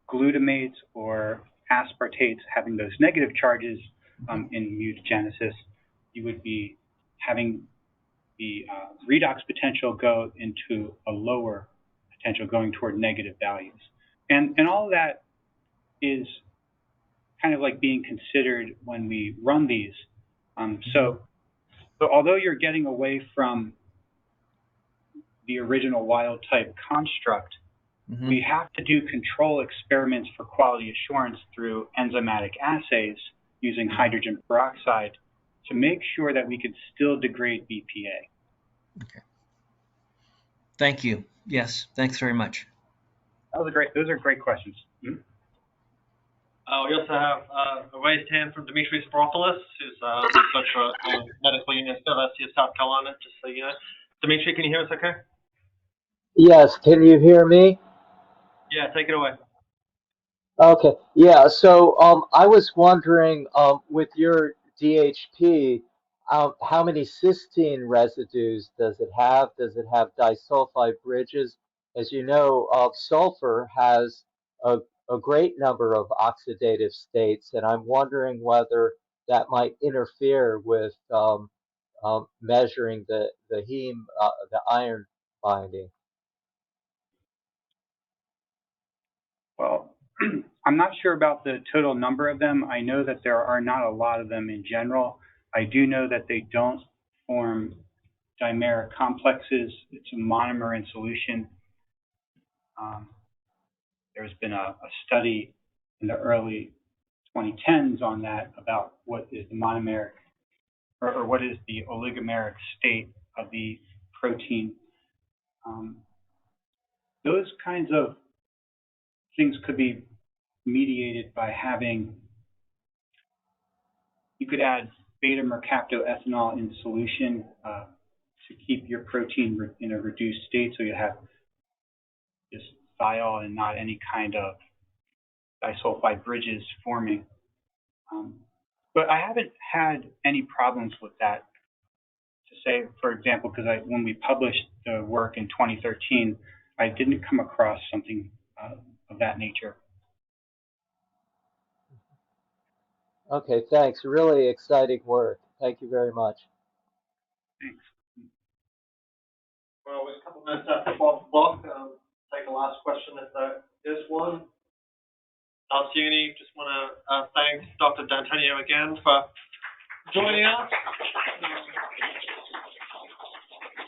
glutamates or aspartates having those negative charges in mutagenesis, you would be having the redox potential go into a lower potential, going toward negative values. And all of that is kind of like being considered when we run these. So although you're getting away from the original wild type construct, we have to do control experiments for quality assurance through enzymatic assays using hydrogen peroxide to make sure that we could still degrade BPA. Okay. Thank you. Yes, thanks very much. Those are great questions. We also have a raised hand from Dimitris Baropoulos, who's a researcher at Medical University of South Carolina, just so you know. Dimitri, can you hear us okay? Yes, can you hear me? Yeah, take it away. Okay, yeah, so I was wondering with your DHP, how many cysteine residues does it have? Does it have disulfide bridges? As you know, sulfur has a great number of oxidative states, and I'm wondering whether that might interfere with measuring the heme, the iron binding. Well, I'm not sure about the total number of them. I know that there are not a lot of them in general. I do know that they don't form dimeric complexes. It's a monomer in solution. There's been a study in the early 2010s on that about what is the monomeric or what is the oligomeric state of the protein. Those kinds of things could be mediated by having, you could add beta-mercaptoethanol in solution to keep your protein in a reduced state, so you have just thiol and not any kind of disulfide bridges forming. But I haven't had any problems with that. To say, for example, because when we published the work in 2013, I didn't come across something of that nature. Okay, thanks. Really exciting work. Thank you very much. Thanks. Well, we're a couple minutes after 12 o'clock. Take the last question if there is one. Alciuni, just want to thank Dr. D'Antonio again for joining us.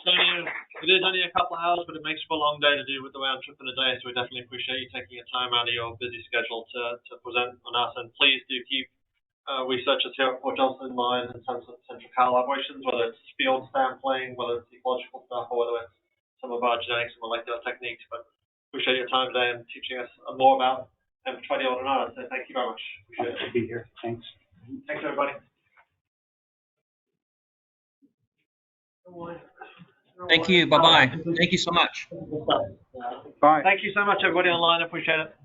It is only a couple of hours, but it makes for a long day to do with the round trip in a day, so we definitely appreciate you taking your time out of your busy schedule to present on us. And please do keep researchers here at Fort Johnson in mind in terms of central collaborations, whether it's field sampling, whether it's ecological stuff, or whether it's some of our genetics and molecular techniques. But appreciate your time today and teaching us more about Amphitrite ornata. So thank you very much. Appreciate it. Nice to be here. Thanks. Thanks, everybody. Thank you. Bye-bye. Thank you so much. Bye. Thank you so much, everybody online. I appreciate it.